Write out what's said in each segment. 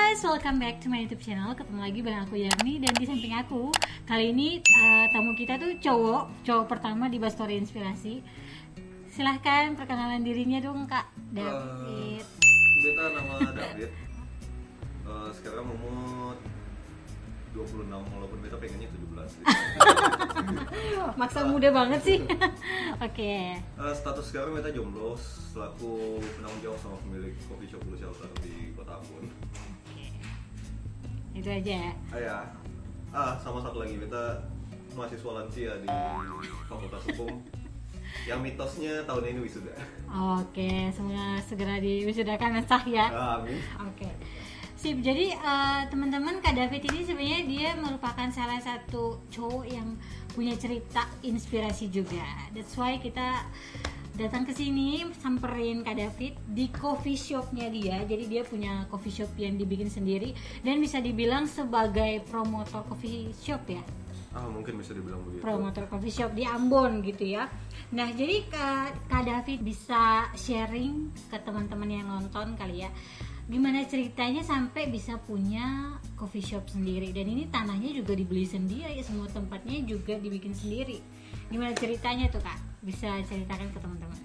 guys, welcome back to my YouTube channel. Ketemu lagi bareng aku Yarni dan di samping aku kali ini tamu kita tuh cowok pertama di Bastory Inspirasi. Silahkan perkenalan dirinya dong Kak David. Beta nama David. Sekarang umur 26 walaupun beta pengennya 17. Maksa muda banget sih. Oke. Status sekarang beta jomblo selaku penanggung jawab sama pemilik coffee shop Blue Shelter di Kota Ambon. Itu aja. Ya. Sama satu lagi beta mahasiswa lansia di Fakultas Hukum. Yang mitosnya tahun ini wisuda. Oke, semoga segera diwisudakan sah ya. Amin. Oke. Sip, jadi teman-teman Kak David ini sebenarnya dia merupakan salah satu cowok yang punya cerita inspirasi juga. That's why kita datang ke sini samperin Kak David di coffee shopnya dia. Jadi dia punya coffee shop yang dibikin sendiri dan bisa dibilang sebagai promotor coffee shop ya. Mungkin bisa dibilang begitu. Promotor coffee shop di Ambon gitu ya. Nah, jadi Kak David bisa sharing ke teman-teman yang nonton kali ya. Gimana ceritanya sampai bisa punya coffee shop sendiri, dan ini tanahnya juga dibeli sendiri, semua tempatnya juga dibikin sendiri. Gimana ceritanya tuh Kak? Bisa ceritakan ke teman-teman.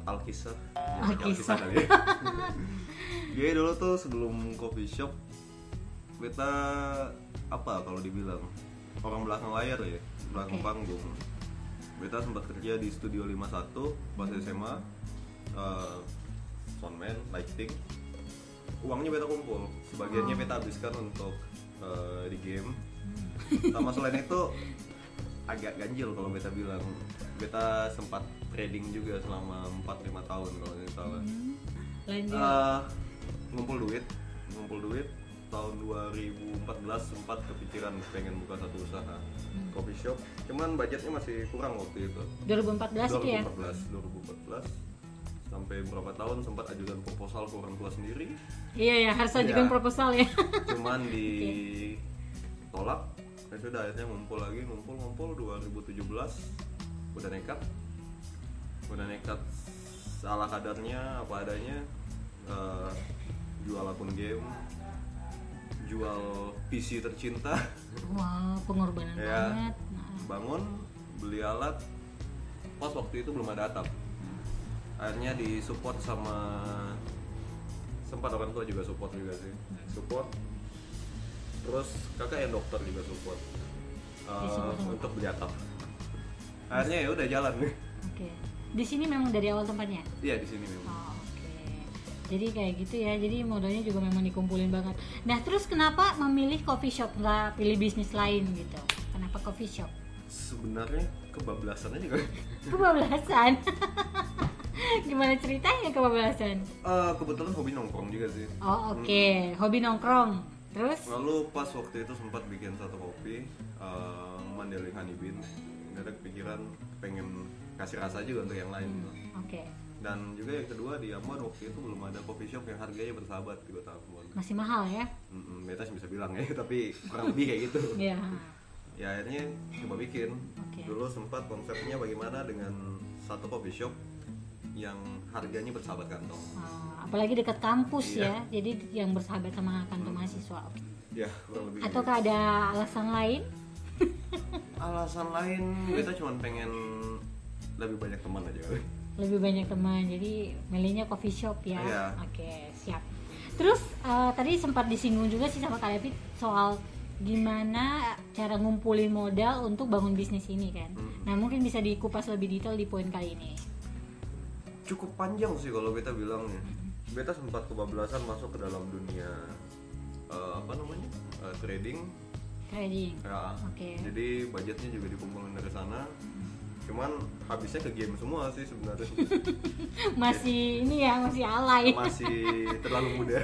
Alkisah. Alkisah kali ya. Jadi dulu tuh sebelum coffee shop kita kalau dibilang orang belakang layar ya, belakang panggung. Beta sempat kerja di Studio 51 pas SMA, soundman, lighting. Uangnya beta kumpul, sebagiannya beta habiskan untuk di game. Sama selain itu agak ganjil kalau beta bilang. Beta sempat trading juga selama 4-5 tahun kalau tidak salah. Lanjut. Ngumpul duit tahun 2014 sempat kepikiran pengen buka satu usaha coffee shop. Cuman budgetnya masih kurang waktu itu. 2014 itu ya? 2014 sampai berapa tahun sempat ajukan proposal ke orang tua sendiri. Iya ya, harus ajukan proposal ya. Cuman ditolak. Ya sudah, akhirnya ngumpul 2017 udah nekat salah kadarnya apa adanya, jual akun game, jual PC tercinta. Wow, pengorbanan banget. Bangun, beli alat, pas waktu itu belum ada atap. Akhirnya disupport sama, sempat orang tua juga support terus kakak yang dokter juga support untuk beli atap. Akhirnya ya udah jalan nih. Oke. Di sini memang dari awal tempatnya? Iya, di sini memang. Oke. Jadi kayak gitu ya. Jadi modalnya juga memang dikumpulin banget. Nah, terus kenapa memilih coffee shop, nggak pilih bisnis lain gitu? Kenapa coffee shop? Sebenarnya kebablasan aja kan. Kebablasan. Gimana ceritanya kebablasan? Kebetulan hobi nongkrong juga sih. Oh, oke. Hobi nongkrong. Terus? Lalu pas waktu itu sempat bikin satu kopi, Mandailing Honey Bean. Ada kepikiran pengen kasih rasa juga untuk yang lain. Oke. Dan juga yang kedua, di Ambon waktu itu belum ada coffee shop yang harganya bersahabat di Kota Ambon. Masih mahal ya? Beta bisa bilang ya, tapi kurang lebih kayak gitu. Iya. Ya akhirnya coba bikin. Dulu sempat konsepnya bagaimana dengan satu coffee shop yang harganya bersahabat kantong. Apalagi dekat kampus ya, jadi yang bersahabat sama kantong mahasiswa. Ya, kurang lebih. Ataukah ada alasan lain? Alasan lain, beta cuma pengen lebih banyak teman aja. Lebih banyak teman, jadi milihnya coffee shop ya. Iya. Oke, siap. Terus tadi sempat disinggung juga sih sama Kak David soal gimana cara ngumpulin modal untuk bangun bisnis ini kan. Nah, mungkin bisa dikupas lebih detail di poin kali ini. Cukup panjang sih kalau beta bilangnya. Beta sempat kebablasan masuk ke dalam dunia trading. Ya. Oke. Jadi budgetnya juga dikumpulin dari sana. Cuman habisnya ke game semua sih sebenarnya. Masih alay. Masih terlalu muda.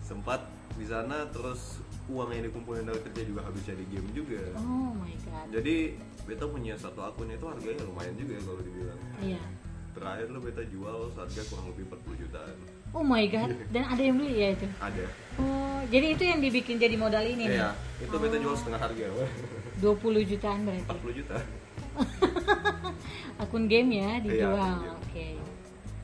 Sempat di sana, terus uang yang dikumpulin dari kerja juga habisnya di game juga. Oh my god. Jadi beta punya satu akun itu harganya lumayan juga kalau dibilang. Iya. Terakhir lo beta jual seharga kurang lebih 40 jutaan. Oh my god, dan ada yang beli ya itu? Ada. Oh, jadi itu yang dibikin jadi modal ini nih? Iya, itu beta jual setengah harga. 20 jutaan berarti? 40 juta. Akun game ya dijual, Iya, oke.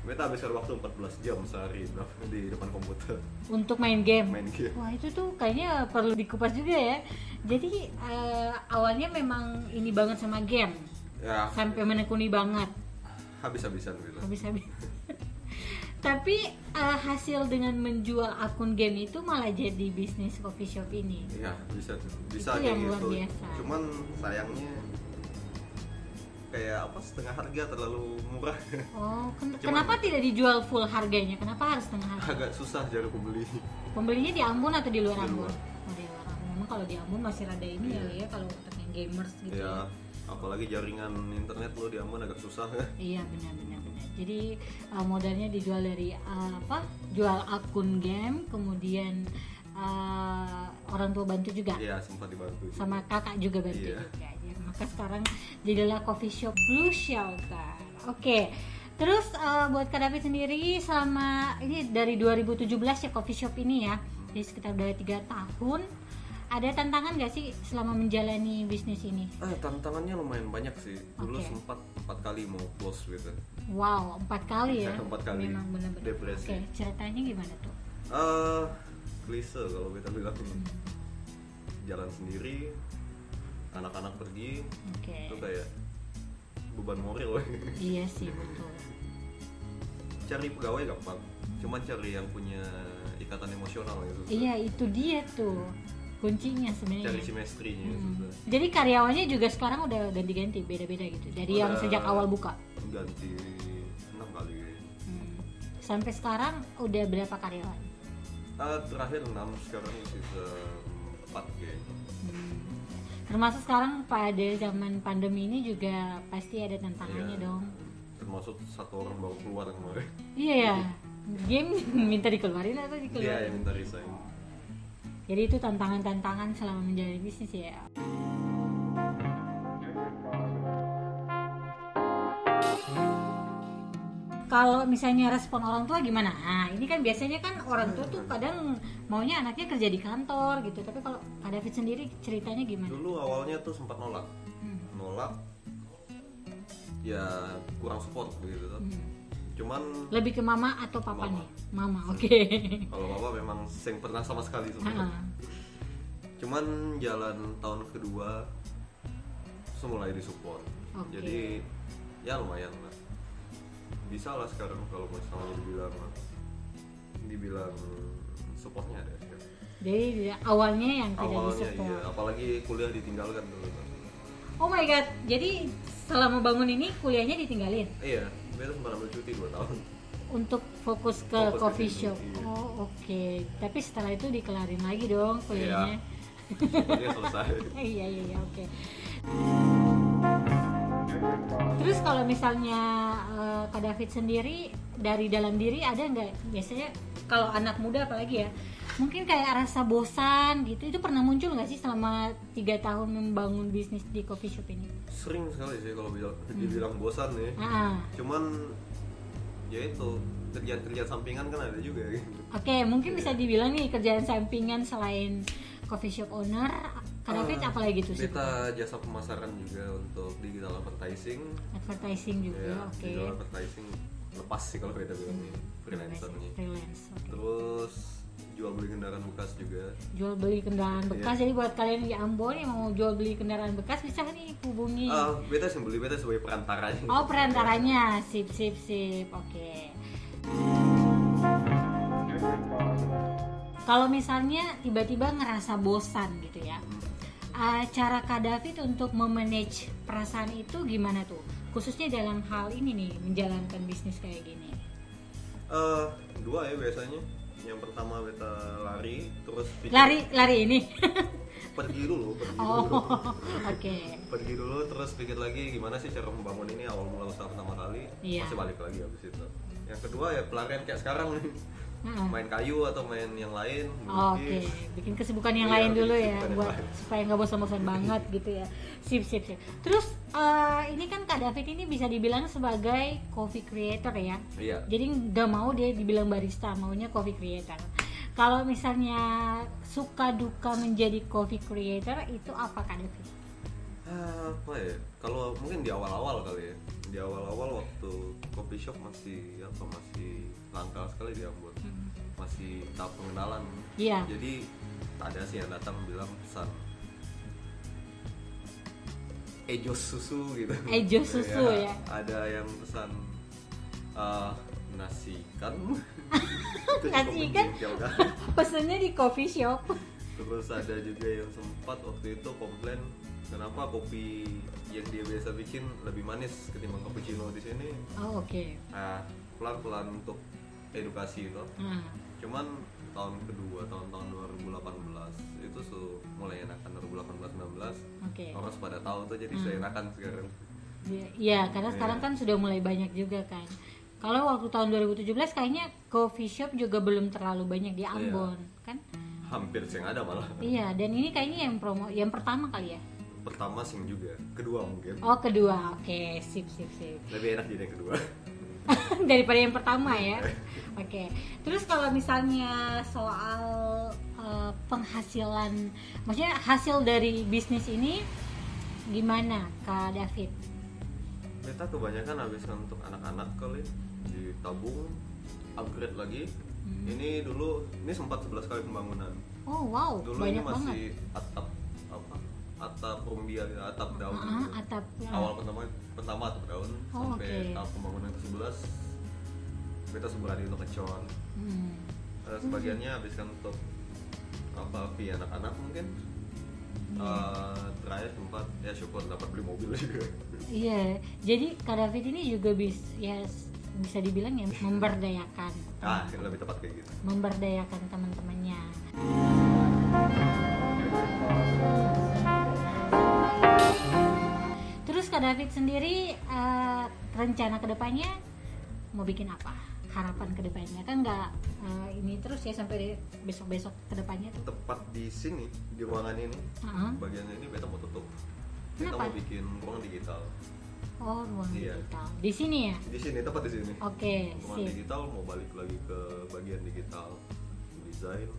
Beta habiskan waktu 14 jam sehari di depan komputer untuk main game. Iya. Wah itu tuh kayaknya perlu dikupas juga ya. Jadi awalnya memang ini banget sama game, Ya, sampai menekuni banget. habis-habisan gitu. Habis-habis. Tapi hasil dengan menjual akun game itu malah jadi bisnis coffee shop ini. Iya, bisa Itu kayak yang luar gitu. biasa. Cuman sayangnya kayak apa, setengah harga, terlalu murah. Oh, kenapa tidak dijual full harganya? Kenapa harus setengah harga? Agak susah cari pembeli. Pembelinya di Ambon atau di luar Di Ambon? luar. Oh, di luar Ambon. Memang kalau di Ambon masih rada ini kali ya, kalau untuk yang gamers gitu ya. Ya, apalagi jaringan internet lo di Ambon agak susah. Iya benar. Jadi modalnya dijual dari jual akun game, kemudian orang tua bantu juga, Iya, sempat dibantu juga. sama kakak juga bantu Iya. juga. Ya, maka sekarang jadilah coffee shop Blue Shelter. Oke. Terus buat Kak David sendiri selama ini dari 2017 ya coffee shop ini ya, jadi sekitar udah 3 tahun. Ada tantangan nggak sih selama menjalani bisnis ini? Tantangannya lumayan banyak sih. Dulu Oke. sempat 4 kali mau close gitu. Wow, 4 kali ya? 4 kali. Memang benar-benar. Depresi. Oke, ceritanya gimana tuh? Klise kalau kita bilang. Jalan sendiri, anak-anak pergi, Oke. itu kayak beban moral. Iya sih betul. Cari pegawai gampang, cuman cari yang punya ikatan emosional gitu. Iya itu dia tuh kuncinya Cari sebenarnya. chemistry-nya Hmm. susah. Jadi karyawannya juga sekarang udah ganti-ganti, beda-beda gitu. Dari yang Udah sejak awal buka. Ganti 6 kali. Sampai sekarang udah berapa karyawan? Terakhir 6, sekarang sisa 4 kayaknya. Termasuk sekarang pada zaman pandemi ini juga pasti ada tantangannya Iya. dong. Termasuk 1 orang baru keluar kemarin. Iya ya. Game minta dikeluarin atau Dia dikeluarin? yang minta resign. Jadi itu tantangan-tantangan selama menjalani bisnis ya. Kalau misalnya respon orang tua gimana? Nah, ini kan biasanya kan orang tua tuh kadang maunya anaknya kerja di kantor gitu. Tapi kalau Kak David sendiri ceritanya gimana? Dulu awalnya tuh sempat nolak. Ya kurang support begitu tuh. Cuman Lebih ke mama atau papa Mama. nih? Mama, oke. kalau papa memang sing pernah sama sekali support. Cuman jalan tahun kedua terus mulai disupport. Oke. Jadi ya lumayan lah. Bisa lah sekarang kalau misalnya dibilang supportnya ada sekarang. Jadi awalnya yang tidak Awalnya disupport. iya, apalagi kuliah ditinggalkan dulu. Oh my god, jadi selama bangun ini kuliahnya ditinggalin Iya, beta sempat ambil cuti 2 tahun. untuk fokus ke Fokus ke coffee sini, shop. iya. Oh oke, tapi setelah itu dikelarin lagi dong kuliahnya. Sepertinya selesai. Iya oke. Terus kalau misalnya Kak David sendiri dari dalam diri ada nggak, biasanya kalau anak muda apalagi ya, mungkin kayak rasa bosan gitu, itu pernah muncul nggak sih selama 3 tahun membangun bisnis di coffee shop ini? Sering sekali sih kalau dibilang bosan nih. Cuman ya itu kerjaan sampingan kan ada juga gitu. Oke, mungkin bisa dibilang nih kerjaan sampingan selain coffee shop owner, Kak David apalagi tuh sih? Beta jasa pemasaran juga untuk digital advertising. Advertising juga, Ya, oke. digital advertising lepas sih kalau beta bilang nih, freelancer nih. Freelance, oke. Terus jual beli kendaraan bekas juga. Jual beli kendaraan bekas, jadi buat kalian di Ambon yang mau jual beli kendaraan bekas bisa nih hubungi. Beta sih beli, beta sebagai perantaranya. Oh perantaranya, sip, oke. Kalau misalnya tiba-tiba ngerasa bosan gitu ya, cara Kak David untuk memanage perasaan itu gimana tuh? Khususnya dalam hal ini nih, menjalankan bisnis kayak gini. Dua ya biasanya. Yang pertama beta lari, terus Lari ini. pergi dulu. Oke. Pergi dulu, terus pikir lagi gimana sih cara membangun ini awal mula usaha pertama kali. Iya. Masih balik lagi habis itu. Yang kedua ya pelarian kayak sekarang nih. Main kayu atau main yang lain. Oke, bikin kesibukan yang Iya, lain dulu bikin ya, kesibukan yang buat lain. supaya nggak bosan-bosan banget gitu ya. Sip. Terus ini kan Kak David ini bisa dibilang sebagai coffee creator ya. Iya. Jadi nggak mau dia dibilang barista, maunya coffee creator. Kalau misalnya suka duka menjadi coffee creator itu apa Kak David? Apa ya? Kalau mungkin di awal-awal kali ya. Di di awal-awal waktu coffee shop masih langka sekali di Ambon, masih tahap pengenalan. Iya. Jadi ada sih yang datang bilang pesan ejos susu gitu. Ejos susu ya. Ada yang pesan nasi ikan. Nasi ikan pesennya di coffee shop. Terus ada juga yang sempat waktu itu komplain kenapa kopi yang dia biasa bikin lebih manis ketimbang cappuccino di sini. Oh, oke. Nah, pelan-pelan untuk edukasi itu. Cuman tahun kedua, tahun 2018 itu mulai enakan, 2018-19. Orang pada tahu tuh, jadi saya enakan sekarang. Iya, karena sekarang kan sudah mulai banyak juga kan. Kalau waktu tahun 2017 kayaknya coffee shop juga belum terlalu banyak di Ambon, kan? Hampir sing ada malah. Iya, dan ini kayaknya yang pertama kali ya. Pertama sing juga, kedua mungkin. Oh, kedua. Oke, sip. Lebih enak jadi yang kedua. Daripada yang pertama ya. Oke. Terus kalau misalnya soal penghasilan, maksudnya hasil dari bisnis ini gimana Kak David? Kita kebanyakan habiskan untuk anak-anak kali, ditabung, upgrade lagi. Ini sempat 11 kali pembangunan. Oh wow, dulu banyak ini masih banget. atap rumbia, atap daun. Atap. Awal pertama atap daun sampai tahap pembangunan ke-11 kita sebulan untuk ngecor. Sebagiannya habiskan untuk fee anak-anak mungkin. Terakhir sempat ya syukur dapat beli mobil juga. Iya, jadi Kak David ini juga bisa dibilang ya memberdayakan. Lebih tepat kayak gitu. Memberdayakan teman-temannya. Terus Kak David sendiri rencana kedepannya mau bikin apa? Harapan kedepannya kan nggak ini terus ya sampai besok-besok kedepannya tuh. Tepat di sini di ruangan ini, bagiannya ini beta mau tutup. Kita mau bikin ruang digital. Oh, ruang digital. Di sini ya? Di sini, tepat di sini. Oke, ruang digital mau balik lagi ke bagian digital design,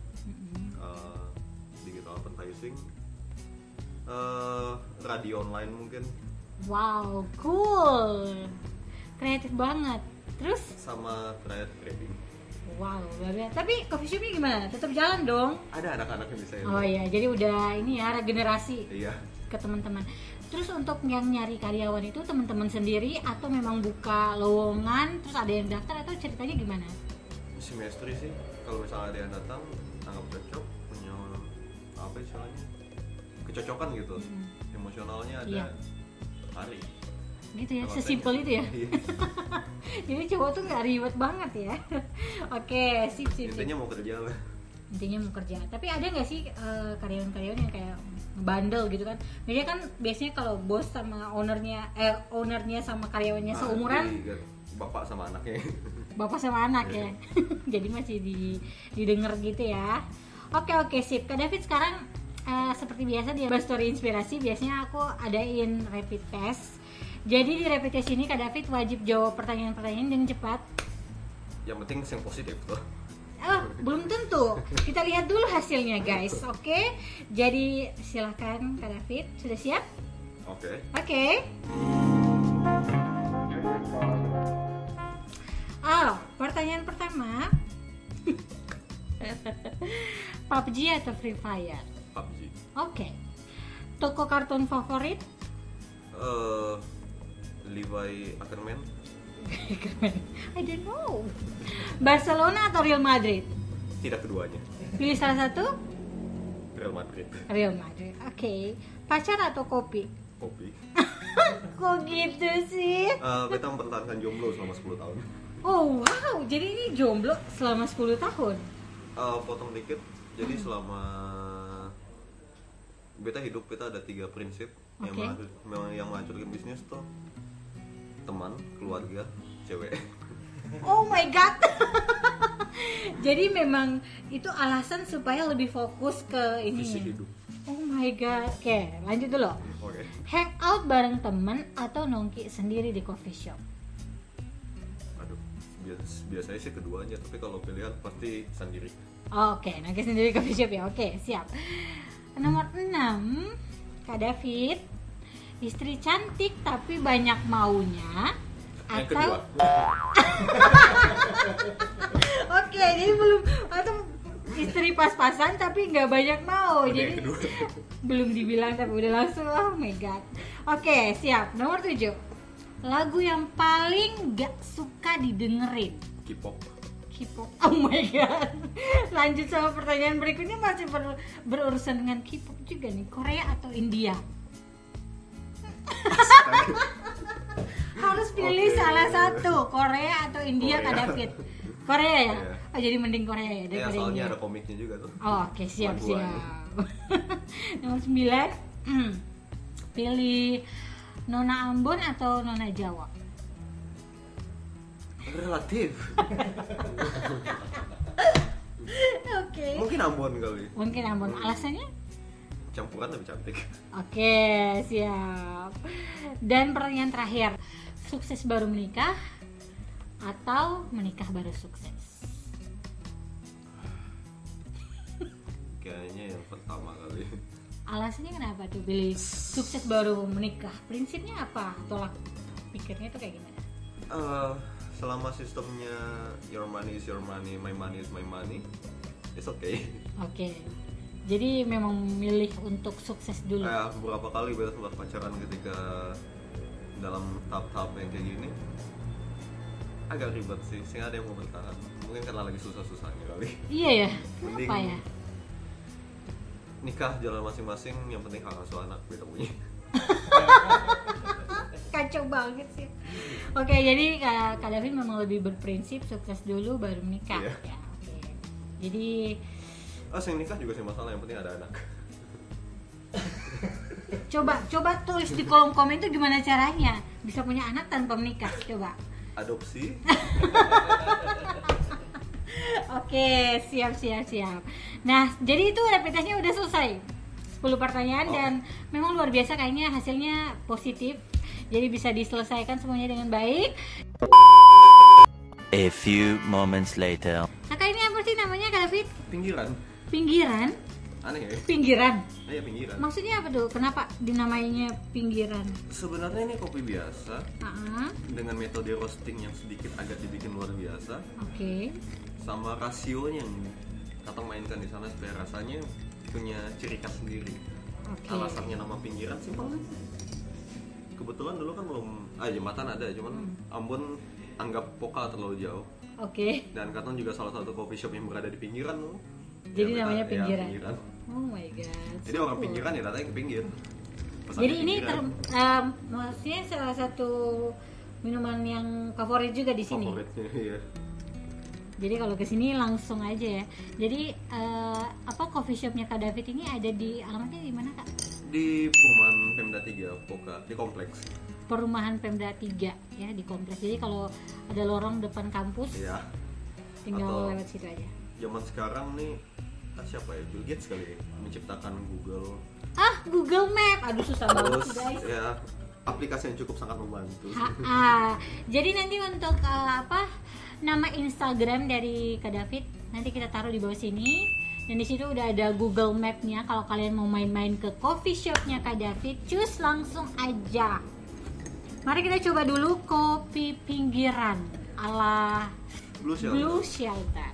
digital advertising, radio online mungkin. Wow, cool. Kreatif banget. Terus? Sama trading. Wow, luar. Tapi coffee shopnya gimana? Tetap jalan dong? Ada anak-anak yang bisa. Oh iya, jadi udah ini ya regenerasi. Iya. Ke teman-teman. Terus untuk yang nyari karyawan itu teman-teman sendiri atau memang buka lowongan terus ada yang daftar atau ceritanya gimana? Semestri sih. Kalau misalnya ada yang datang anggap cocok, punya apa istilahnya? Kecocokan gitu. Emosionalnya ada. Hari. Gitu ya, sesimpel itu ya. Jadi cowok tuh nggak ribet banget ya. Oke, sip. Intinya mau kerja lah. Intinya mau kerja. Tapi ada nggak sih karyawan-karyawan yang kayak bandel gitu kan? Biasanya kalau bos sama ownernya sama karyawannya seumuran. Bapak sama anaknya. Bapak sama anak ya. Jadi masih didengar gitu ya. Oke, sip. Kak David sekarang seperti biasa di Story Inspirasi biasanya aku adain rapid test. Jadi di rapid test ini Kak David wajib jawab pertanyaan-pertanyaan dengan cepat. Yang penting yang positif tuh. Belum tentu. Kita lihat dulu hasilnya guys. Oke. Jadi silakan Kak David, sudah siap? Oke. Pertanyaan pertama. PUBG atau Free Fire? PUBG. Oke. Toko kartun favorit? Levi Ackerman. I don't know. Barcelona atau Real Madrid? Tidak keduanya. Pilih salah satu? Real Madrid. Oke. Pacar atau kopi? Kopi. Kok gitu sih? Beta mempertahankan jomblo selama 10 tahun. Oh wow, jadi ini jomblo selama 10 tahun? Potong dikit. Jadi selama beta hidup, beta ada 3 prinsip. Yang menghancurkan bisnis tuh teman, keluarga, cewek. Oh my god. Jadi memang itu alasan supaya lebih fokus ke ini. Visi hidup. Oh my god. Oke, lanjut dulu. Hangout bareng teman atau nongki sendiri di coffee shop? Aduh, biasanya sih keduanya, tapi kalau pilihan pasti sendiri. Oke, nongki sendiri coffee shop ya. Oke, siap. Nomor 6, Kak David. Istri cantik tapi banyak maunya, Yang atau kedua. Oke, jadi belum, atau istri pas-pasan tapi nggak banyak mau. Oke, Jadi yang kedua. belum dibilang tapi udah langsung, oh my god. Oke, siap. Nomor 7. Lagu yang paling gak suka didengerin. K-pop. K-pop. Oh my god. Lanjut sama pertanyaan berikutnya, masih berurusan dengan K-pop juga nih. Korea atau India? Harus pilih Oke. salah satu, Korea atau India, Kak Korea. David. Korea ya? Iya. Oh, jadi mending Korea ya Ya daripada soalnya India. ada komiknya juga tuh. Oh, oke, siap. Laguan. Nomor 9. Pilih Nona Ambon atau Nona Jawa? Relatif. Oke. Mungkin Ambon kali. Mungkin Ambon. Alasannya? Campuran tapi cantik. Oke, siap. Dan pertanyaan terakhir, sukses baru menikah atau menikah baru sukses? Kayaknya yang pertama kali. Alasannya kenapa tuh pilih sukses baru menikah? Prinsipnya apa? Tolak pikirnya tuh kayak gimana? Selama sistemnya your money is your money, my money is my money, it's okay. Oke. Jadi memang milih untuk sukses dulu. Beberapa kali beta sempat pacaran ketika dalam tahap-tahap yang kayak gini agak ribet sih, sehingga ada yang mau bertahan. Mungkin karena lagi susah-susahnya kali. Iya ya. Mending Kenapa ya? nikah jalan masing-masing, yang penting hak asuh anak beta punya. Kacau banget sih. Oke, jadi Kak David memang lebih berprinsip sukses dulu baru menikah. Iya. Ya, oke. Jadi Sing nikah juga sih masalah, yang penting ada anak. coba tulis di kolom komen itu gimana caranya bisa punya anak tanpa menikah. Coba. Adopsi. Oke, siap. Nah, jadi itu rapid testnya udah selesai. 10 pertanyaan dan memang luar biasa, kayaknya hasilnya positif. Jadi bisa diselesaikan semuanya dengan baik. A few moments later. Kakak ini apa sih namanya, Kak David? Pinggiran. Pinggiran? Aneh ya? Pinggiran? Iya, pinggiran. Maksudnya apa tuh? Kenapa dinamainya pinggiran? Sebenarnya ini kopi biasa Ah, dengan metode roasting yang sedikit agak dibikin luar biasa, oke. sama rasionya yang Katong mainkan di sana supaya rasanya punya ciri khas sendiri. Oke. Alasannya nama pinggiran simpel aja. Kebetulan dulu kan belum jembatan ada, cuman Ambon anggap Poka terlalu jauh. Oke. Dan Katong juga salah satu coffee shop yang berada di pinggiran loh. Jadi Ya, namanya ya, pinggiran. pinggiran. Oh my god. Jadi so orang cool. pinggiran ya datanya ke pinggir. Pesannya Jadi ini pinggiran. maksudnya salah satu minuman yang favorit juga di sini. Favoritnya, iya. Jadi kalau ke sini langsung aja ya. Jadi apa coffee shopnya Kak David ini ada di alamatnya di mana, Kak? Di perumahan Pemda 3 Poka, di kompleks. Perumahan Pemda 3 ya, di kompleks. Jadi kalau ada lorong depan kampus, Iya. tinggal Atau- lewat situ aja. Zaman sekarang nih siapa ya, Bill Gates kali ya, menciptakan Google. Google Map. Aduh susah banget Terus sih, guys. ya aplikasi yang cukup sangat membantu. Jadi nanti untuk nama Instagram dari Kak David nanti kita taruh di bawah sini, dan di situ udah ada Google Map-nya. Kalau kalian mau main-main ke coffee shop-nya Kak David, cus langsung aja. Mari kita coba dulu kopi pinggiran ala Blue Shelter. Blue Shelter.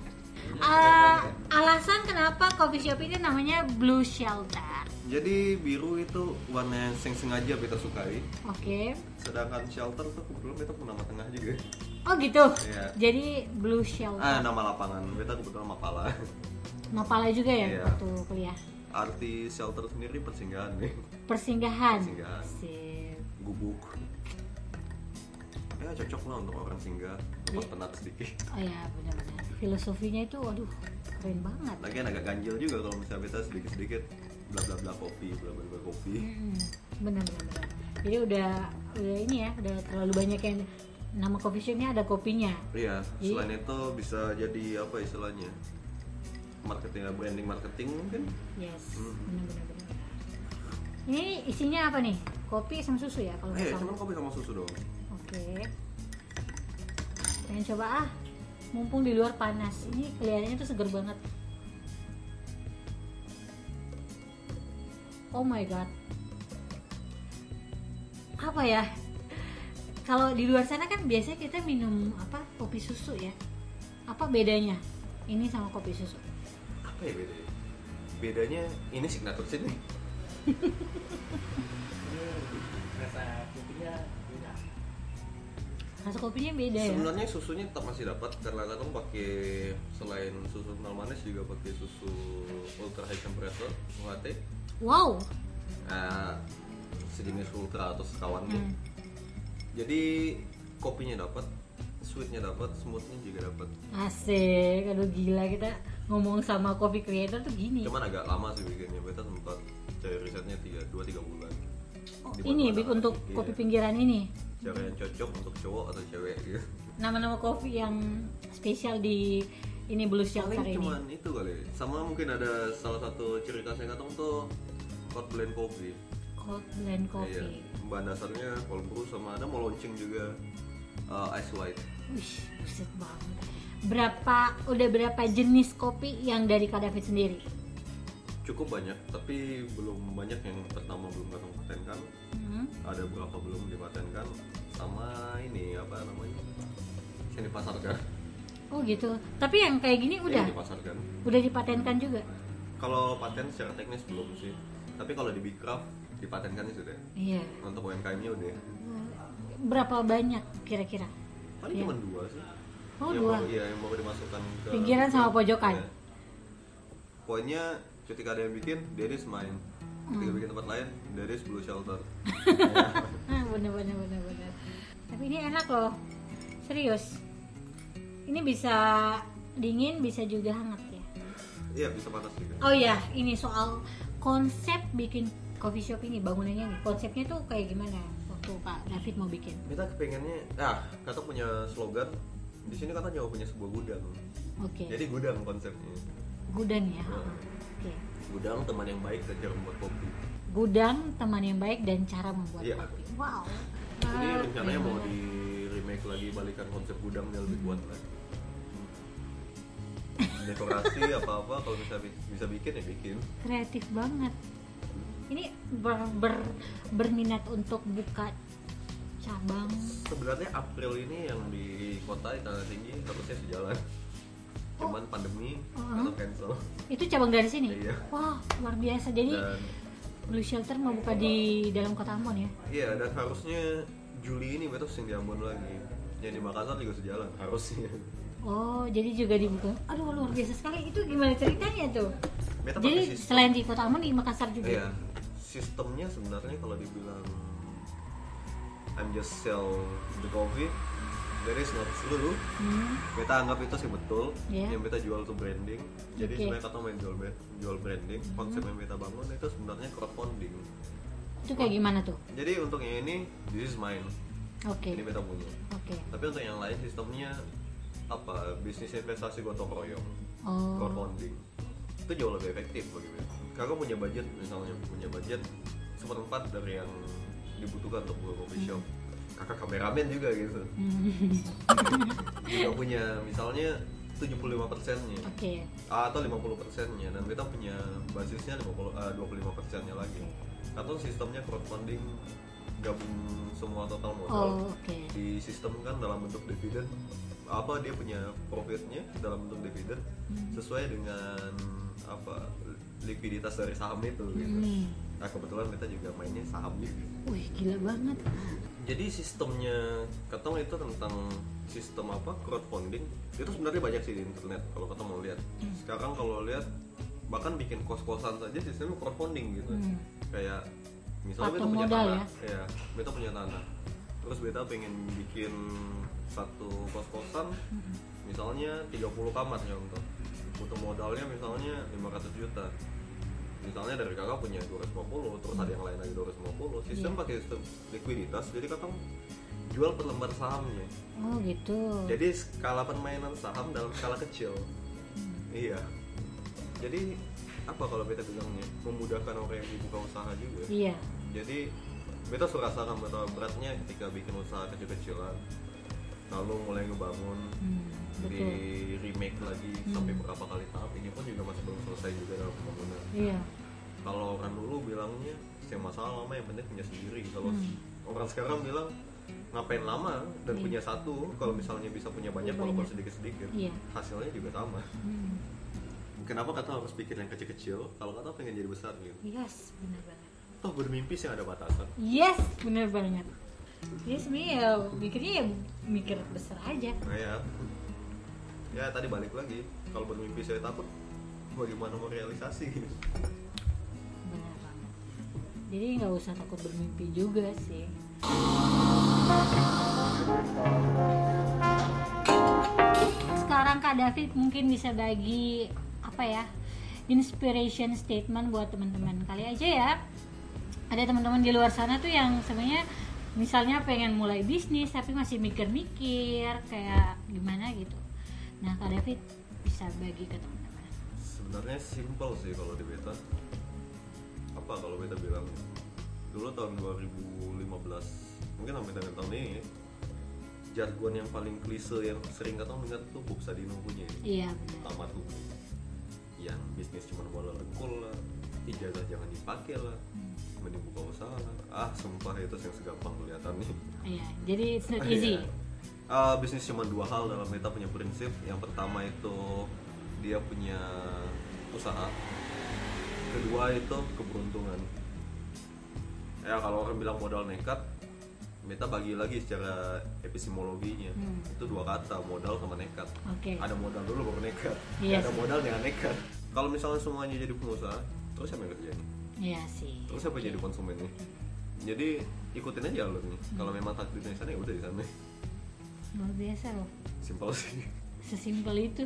Alasan kenapa coffee shop ini namanya Blue Shelter? Jadi biru itu warna yang sengaja kita sukai. Oke. Sedangkan shelter tuh kebetulan beta pun nama tengah juga. Oh gitu. Iya. Jadi Blue Shelter. Nama lapangan beta kebetulan Mapala. Mapala juga ya Iya. waktu kuliah. Arti shelter sendiri persinggahan nih. Persinggahan. Persinggahan. Sip. Gubuk. Ya cocok lah untuk orang singgah, tempat penat sedikit. Oh ya, benar-benar. Filosofinya itu waduh keren banget. Lagian agak ganjil juga kalau misalnya beta sedikit-sedikit bla bla bla kopi, bla bla bla kopi. Benar-benar. Jadi udah ini ya, udah terlalu banyak yang nama coffee shopnya ada kopinya. Iya, Jadi- selain itu bisa jadi apa istilahnya? Branding marketing mungkin. Yes, benar-benar. Ini isinya apa nih? Kopi sama susu ya kalau nggak Cuma salah. kopi sama susu doang. Oke. Pengen coba mumpung di luar panas. Ini kelihatannya tuh seger banget. Oh my god. apa ya? Kalau di luar sana kan biasanya kita minum apa? Kopi susu ya. Apa bedanya ini sama kopi susu? Apa ya bedanya? Bedanya ini signature seed nih. Rasa kopinya beda. Rasa kopinya beda ya. Sebenarnya susunya tetap masih dapat karena katong pakai selain susu kental manis juga pakai susu ultra high temperature UHT. Wow. Sejenis ultra atau sekawannya. Jadi kopinya dapat, sweetnya dapat, smoothnya juga dapat. Asik, aduh gila kita ngomong sama coffee creator tuh gini. Cuman agak lama sih bikinnya, beta sempat cari risetnya 2-3 bulan. Oh, Di ini mana-mana. untuk Iya. kopi pinggiran ini. Cara yang cocok untuk cowok atau cewek gitu. Nama-nama kopi yang spesial di ini Blue Shelter Paling ini. cuman itu kali. Sama mungkin ada salah satu ciri khasnya katong tuh hot blend coffee. Cold blend coffee. Iya. Bahan dasarnya cold brew sama ada mau launching juga ice white. Wih, buset banget. Udah berapa jenis kopi yang dari Kak David sendiri? Cukup banyak, tapi belum banyak yang pertama belum katong patenkan. Ada beberapa belum dipatenkan. Sama ini apa namanya? Yang dipasarkan. Oh gitu. Tapi yang kayak gini udah Yang dipasarkan. dipatenkan juga. Kalau paten secara teknis belum sih. Tapi kalau di Big Craft dipatenkan sudah. Iya. Untuk UMKM-nya udah. Berapa banyak kira-kira? Paling Iya. cuma 2 sih. Oh, yang 2. Mau, iya, yang mau dimasukkan ke Pinggiran sama pojokan. Iya. Poinnya ketika ada yang bikin, there is mine. Ketika bikin tempat lain, there is Blue Shelter. Bener. Tapi ini enak loh. Serius. Ini bisa dingin, bisa juga hangat ya. Iya, bisa panas juga. Oh ya, ini soal konsep bikin coffee shop ini, bangunannya nih. Konsepnya tuh kayak gimana waktu Kak David mau bikin? Kita kepengennya, kata punya slogan. Di sini kata nyawa punya sebuah gudang. Oke. Jadi gudang konsepnya. Gudang ya. Nah. Oke. Gudang teman yang baik dan cara membuat kopi. Gudang teman yang baik dan cara membuat Iya. kopi. Wow. Ini Ah, rencananya keren mau banget. di remake lagi, balikan konsep gudangnya lebih kuat lagi. Dekorasi apa-apa kalau bisa bikin ya bikin. Kreatif banget. Ini berminat untuk buka cabang. Sebenarnya April ini yang di kota di Tanah Tinggi harusnya sejalan. Cuman pandemi atau cancel. Itu cabang dari sini? Iya. Wah, luar biasa. Jadi Dan Blue Shelter mau buka di dalam kota Ambon ya? iya, dan harusnya Juli ini betul sing di Ambon lagi. Yang di Makassar juga sejalan harusnya. Oh, jadi juga dibuka. Aduh, luar biasa sekali. Itu gimana ceritanya tuh? Beta Jadi pakai sistem. selain di kota Ambon, di Makassar juga? Iya, sistemnya sebenarnya kalau dibilang I'm just sell the coffee, there is not true. Beta anggap itu sih betul. Iya. Yang beta jual tuh branding. Jadi Oke. sebenarnya kata main jual branding. Konsep yang beta bangun itu sebenarnya crowdfunding. Itu kayak gimana tuh? Jadi untuk yang ini, this is mine. Oke. Ini beta punya. Oke. Tapi untuk yang lain sistemnya apa? Bisnis investasi gotong royong, Oh. crowdfunding. Itu jauh lebih efektif bagi beta. Kakak punya budget misalnya, punya budget seperempat dari yang dibutuhkan untuk buka coffee shop. Kakak kameramen juga gitu. Juga punya misalnya 75%-nya Oke. atau 50%-nya, dan kita punya basisnya 25%-nya lagi. Atau sistemnya crowdfunding gabung semua total modal. Oh, oke. Di sistem kan dalam bentuk dividen, apa dia punya profitnya dalam bentuk dividen sesuai dengan apa likuiditas dari saham itu gitu. Nah kebetulan kita juga mainnya saham juga. Wih, gila banget. Jadi sistemnya ketong itu tentang sistem apa crowdfunding itu sebenarnya banyak sih di internet kalau ketong mau lihat. Sekarang kalau lihat bahkan bikin kos-kosan saja sistemnya crowdfunding gitu. Kayak misalnya beta Patung punya modal tanah, ya beta punya tanah. Terus beta pengen bikin satu kos-kosan misalnya 30 kamar contoh. Untuk modalnya misalnya 500 juta. Misalnya dari kakak punya 250, terus ada yang lain lagi 250. Sistem pakai sistem likuiditas, jadi kakak jual per lembar sahamnya. Oh, gitu. Jadi skala permainan saham dalam skala kecil. Iya. Jadi apa kalau beta bilangnya memudahkan orang yang buka usaha juga. Iya. Jadi beta surasakan betapa beratnya ketika bikin usaha kecil-kecilan, lalu mulai ngebangun, di remake lagi sampai berapa kali tahap. Ini pun juga masih belum selesai juga dalam pembangunan. Iya. Kalau orang dulu bilangnya sih masalah lama yang penting punya sendiri. Kalau orang sekarang bilang ngapain lama dan Iya. punya satu kalau misalnya bisa punya banyak walaupun sedikit-sedikit, Iya. hasilnya juga sama. Hmm. Kenapa kata harus pikir yang kecil-kecil kalau kata pengen jadi besar gitu? Yes, benar banget. Toh bermimpi sih ada batasan. Yes, benar banget. Jadi sebenarnya ya mikirnya ya mikir besar aja. Nah ya tadi balik lagi, kalau bermimpi saya takut bagaimana mau realisasi. Benar banget. Jadi nggak usah takut bermimpi juga sih. Sekarang Kak David mungkin bisa bagi apa ya, inspiration statement buat teman-teman kali aja ya. Ada teman-teman di luar sana tuh yang sebenarnya misalnya pengen mulai bisnis tapi masih mikir-mikir kayak gimana gitu. Nah Kak David bisa bagi ke teman-teman. Sebenarnya simple sih kalau di beta. Apa kalau beta bilang dulu tahun 2015 mungkin sampai dengan tahun ini jargon yang paling klise yang sering kata dengar tuh Bob Sadino punya Iya benar. tamat tuh yang bisnis cuma modal dengkul lah, ijazah jangan dipakai lah, mending buka usaha lah. Sumpah itu yang segampang kelihatannya. Iya, jadi it's not easy. Bisnis cuma dua hal dalam beta punya prinsip. Yang pertama itu dia punya usaha, kedua itu keberuntungan. Ya kalau orang bilang modal nekat, beta bagi lagi secara epistemologinya. Itu dua kata, modal sama nekat. Oke. Ada modal dulu baru nekat. Iya Ada sih. modal jangan nekat. Kalau misalnya semuanya jadi pengusaha, terus siapa yang kerjain? Iya sih. Terus siapa jadi konsumennya? Jadi ikutin aja alurnya. Kalau memang takdirnya di sana ya udah di sana. Luar biasa loh. Simpel sih. Sesimpel itu.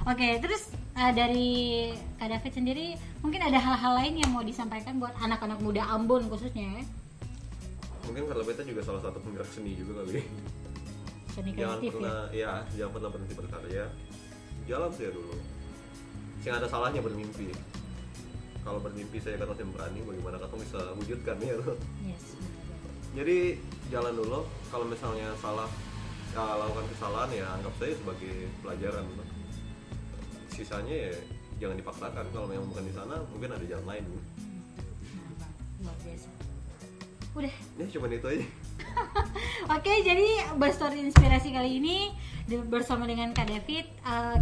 Oke, terus dari Kak David sendiri mungkin ada hal-hal lain yang mau disampaikan buat anak-anak muda Ambon khususnya ya? Mungkin kalau beta juga salah satu penggerak seni juga kali. Seni Jangan kreatif pernah jangan pernah berhenti berkarya. Jalan saya dulu. Sih ada salahnya bermimpi. Kalau bermimpi saya kata saya berani, bagaimana kata bisa wujudkan ya. Yes, benar. Jadi jalan dulu. Kalau misalnya salah, ya lakukan kesalahan ya anggap saya sebagai pelajaran. Sisanya ya jangan dipaksakan. Kalau memang bukan di sana, mungkin ada jalan lain. Nah, luar biasa. Udah. Ya cuma itu aja. Oke, jadi Bastory Inspirasi kali ini bersama dengan Kak David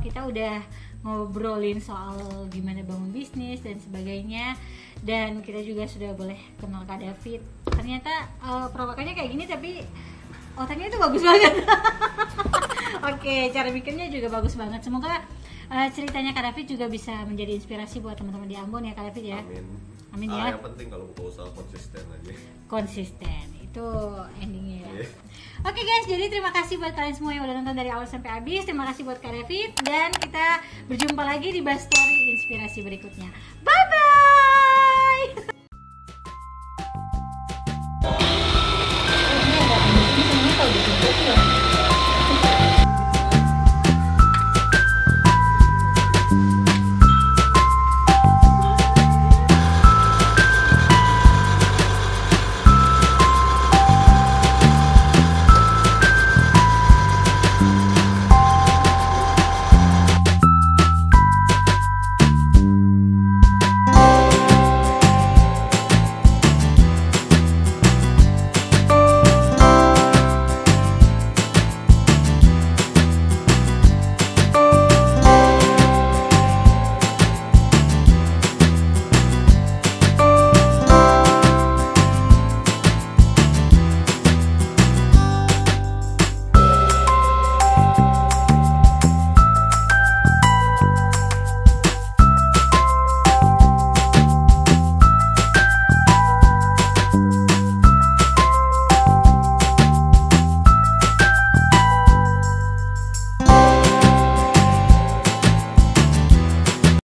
kita udah ngobrolin soal gimana bangun bisnis dan sebagainya, dan kita juga sudah boleh kenal Kak David. Ternyata perawakannya kayak gini tapi otaknya itu bagus banget. Oke, cara bikinnya juga bagus banget. Semoga ceritanya Kak David juga bisa menjadi inspirasi buat teman-teman di Ambon ya Kak David ya. Amin. Amin ya. Yang penting kalau buka usaha konsisten aja. Konsisten itu endingnya ya. Iya. Oke guys, jadi terima kasih buat kalian semua yang udah nonton dari awal sampai habis. Terima kasih buat Kak David, dan kita berjumpa lagi di Bastory Inspirasi berikutnya. Bye bye.